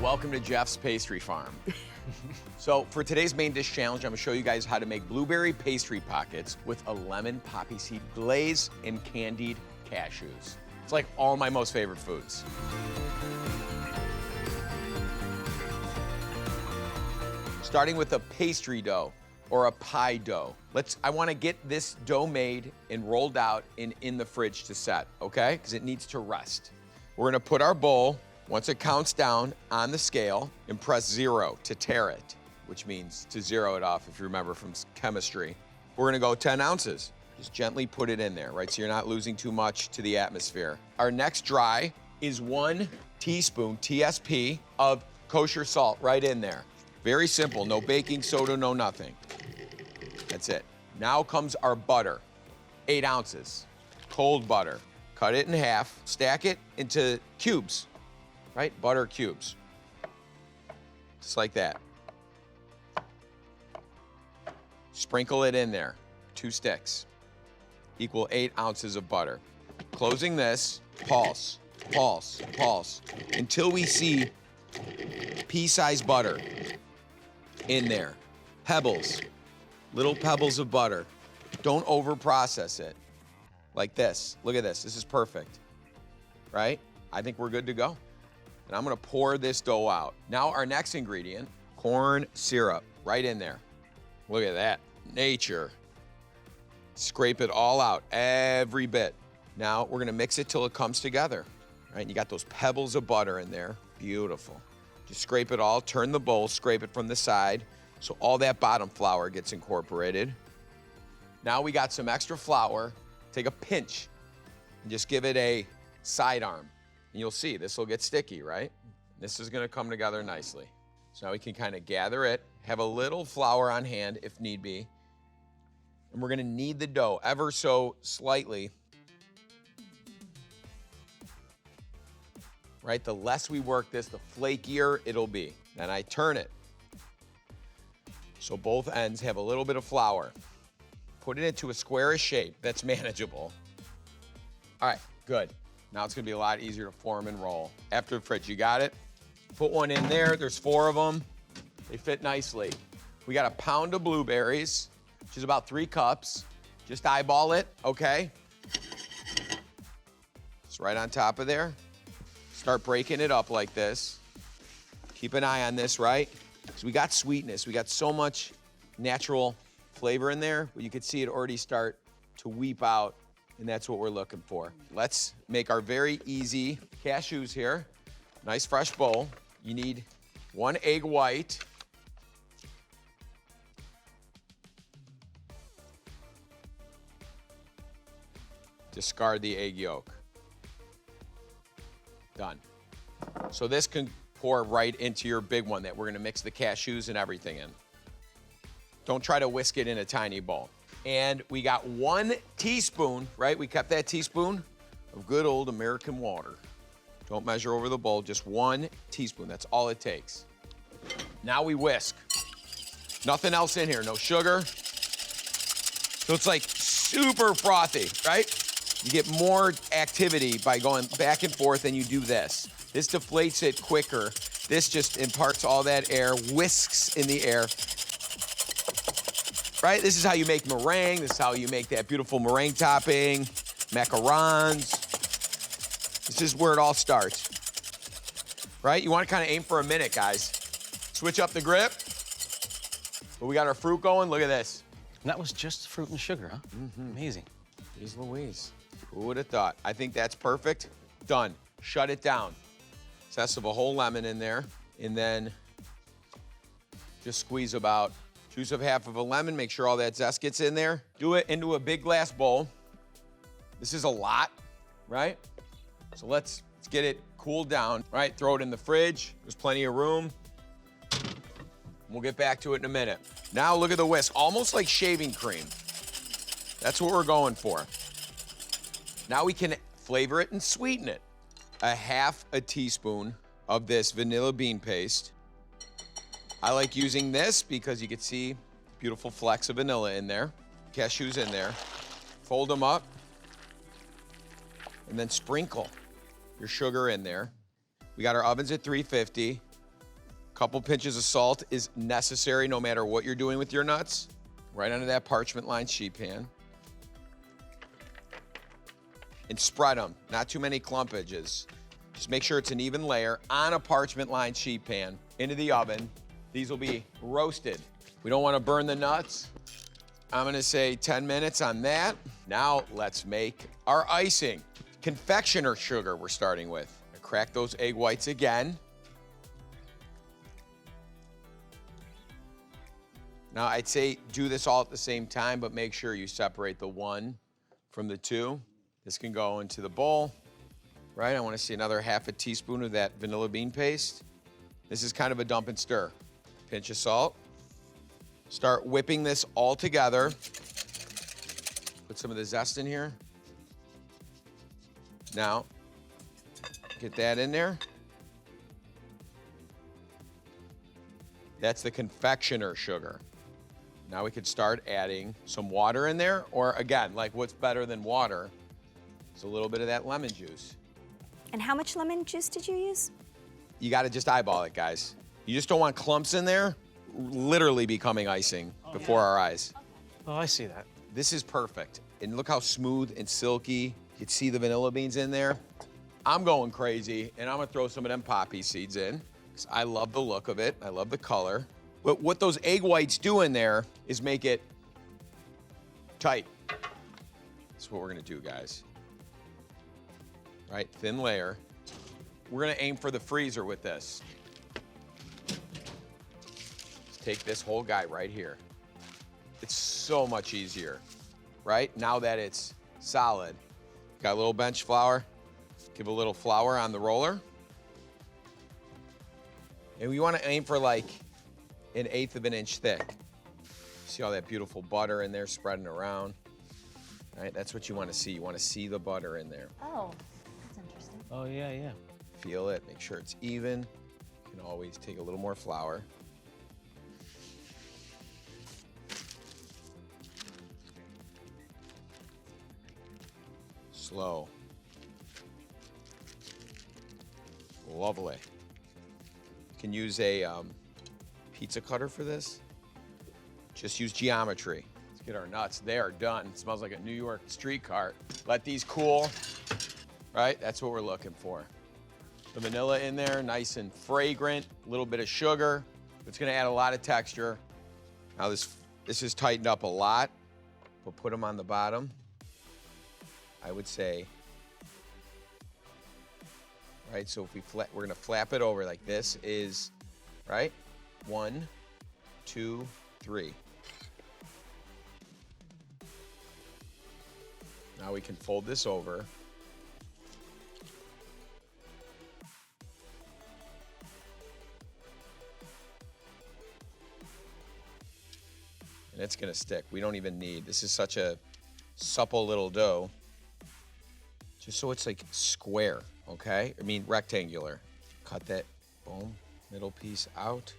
welcome to Jeff's Pastry Farm. So for today's main dish challenge, I'm gonna show you guys how to make blueberry pastry pockets with a lemon poppy seed glaze and candied cashews. It's like all my most favorite foods. Starting with a pastry dough or a pie dough. I wanna get this dough made and rolled out and in the fridge to set, okay? Because it needs to rest. We're gonna put our bowl, once it counts down, on the scale and press 0 to tare it, which means to zero it off if you remember from chemistry. We're gonna go 10 ounces. Just gently put it in there, right? So you're not losing too much to the atmosphere. Our next dry is 1 teaspoon, TSP, of kosher salt right in there. Very simple, no baking soda, no nothing. That's it. Now comes our butter, 8 ounces, cold butter. Cut it in half, stack it into cubes, right? Butter cubes, just like that. Sprinkle it in there, 2 sticks, equal 8 ounces of butter. Closing this, pulse, pulse, pulse, until we see pea-sized butter in there. Pebbles, little pebbles of butter. Don't over-process it. Like this. Look at this. This is perfect, right? I think we're good to go. And I'm gonna pour this dough out. Now our next ingredient, corn syrup, right in there. Look at that, nature. Scrape it all out, every bit. Now we're gonna mix it till it comes together, right? And you got those pebbles of butter in there, beautiful. Just scrape it all, turn the bowl, scrape it from the side, so all that bottom flour gets incorporated. Now we got some extra flour. Take a pinch and just give it a sidearm. And you'll see, this will get sticky, right? This is gonna come together nicely. So now we can kind of gather it, have a little flour on hand if need be. And we're gonna knead the dough ever so slightly. Right, the less we work this, the flakier it'll be. Then I turn it. So both ends have a little bit of flour. Put it into a squarish shape that's manageable. All right, good. Now it's gonna be a lot easier to form and roll. After the fridge, you got it? Put one in there, there's 4 of them. They fit nicely. We got a pound of blueberries, which is about 3 cups. Just eyeball it, okay? It's right on top of there. Start breaking it up like this. Keep an eye on this, right? Because we got sweetness, we got so much natural flavor in there, but you can see it already start to weep out, and that's what we're looking for. Let's make our very easy cashews here. Nice fresh bowl. You need 1 egg white. Discard the egg yolk. Done. So this can pour right into your big one that we're gonna mix the cashews and everything in. Don't try to whisk it in a tiny bowl. And we got 1 teaspoon, right? We kept that teaspoon of good old American water. Don't measure over the bowl, just 1 teaspoon, that's all it takes. Now we whisk. Nothing else in here, no sugar. So it's like super frothy, right? You get more activity by going back and forth and you do this. This deflates it quicker. This just imparts all that air, whisks in the air. Right? This is how you make meringue. This is how you make that beautiful meringue topping, macarons. This is where it all starts. Right? You want to kind of aim for a minute, guys. Switch up the grip. But we got our fruit going. Look at this. And that was just fruit and sugar, huh? Mm-hmm. Amazing. Jeez Louise. Who would have thought? I think that's perfect. Done. Shut it down. Zest of a whole lemon in there. And then just squeeze about juice of half of a lemon, make sure all that zest gets in there. Do it into a big glass bowl. This is a lot, right? So let's get it cooled down, right? Throw it in the fridge. There's plenty of room. We'll get back to it in a minute. Now look at the whisk, almost like shaving cream. That's what we're going for. Now we can flavor it and sweeten it. A half a teaspoon of this vanilla bean paste. I like using this because you can see beautiful flecks of vanilla in there, cashews in there. Fold them up, and then sprinkle your sugar in there. We got our ovens at 350. Couple pinches of salt is necessary no matter what you're doing with your nuts. Right under that parchment-lined sheet pan. And spread them, not too many clumpages. Just make sure it's an even layer on a parchment-lined sheet pan into the oven. These will be roasted. We don't want to burn the nuts. I'm gonna say 10 minutes on that. Now let's make our icing. Confectioner sugar we're starting with. Crack those egg whites again. Now I'd say do this all at the same time, but make sure you separate the 1 from the 2. This can go into the bowl, right? I want to see another half a teaspoon of that vanilla bean paste. This is kind of a dump and stir. Pinch of salt. Start whipping this all together. Put some of the zest in here. Now, get that in there. That's the confectioner sugar. Now we could start adding some water in there, or again, like what's better than water is a little bit of that lemon juice. And how much lemon juice did you use? You gotta just eyeball it, guys. You just don't want clumps in there, literally becoming icing before our eyes. Oh, I see that. This is perfect. And look how smooth and silky. You can see the vanilla beans in there. I'm going crazy, and I'm gonna throw some of them poppy seeds in, because I love the look of it. I love the color. But what those egg whites do in there is make it tight. That's what we're gonna do, guys. Right, thin layer. We're gonna aim for the freezer with this. Let's take this whole guy right here. It's so much easier, right? Now that it's solid. Got a little bench flour. Give a little flour on the roller. And we wanna aim for like 1/8 of an inch thick. See all that beautiful butter in there spreading around? Right, that's what you wanna see. You wanna see the butter in there. Oh, that's interesting. Oh, yeah, yeah. Feel it, make sure it's even. You can always take a little more flour. Slow. Lovely. You can use a pizza cutter for this. Just use geometry. Let's get our nuts. They are done. It smells like a New York street cart. Let these cool, right? That's what we're looking for. The vanilla in there, nice and fragrant, a little bit of sugar. It's gonna add a lot of texture. Now this is tightened up a lot. We'll put them on the bottom. I would say, right? So if we're gonna flap it over like this is, right? 1, 2, 3. Now we can fold this over. And it's gonna stick. We don't even need, this is such a supple little dough. Just so it's like square, okay? I mean rectangular. Cut that, boom, middle piece out.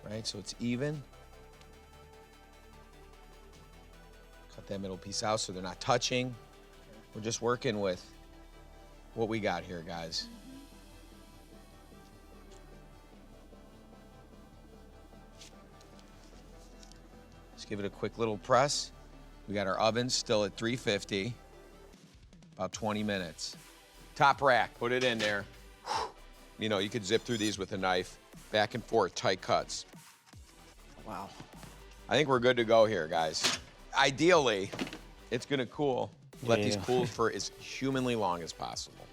Right, so it's even. Cut that middle piece out so they're not touching. We're just working with what we got here, guys. Just give it a quick little press. We got our oven still at 350, about 20 minutes. Top rack, put it in there. You know, you could zip through these with a knife, back and forth, tight cuts. Wow. I think we're good to go here, guys. Ideally, it's gonna cool. Let these cool for as humanly long as possible.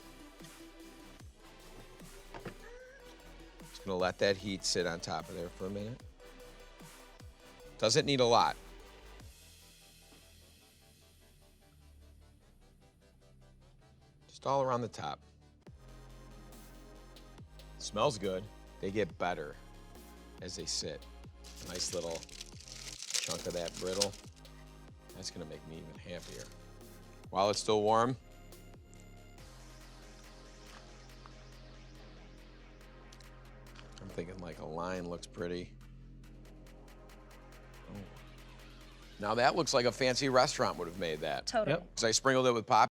Just gonna let that heat sit on top of there for a minute. Doesn't need a lot. Just all around the top. Smells good. They get better as they sit. Nice little chunk of that brittle. That's gonna make me even happier. While it's still warm, I'm thinking like a line looks pretty. Oh. Now that looks like a fancy restaurant would have made that. Totally. Yep. Because I sprinkled it with pop.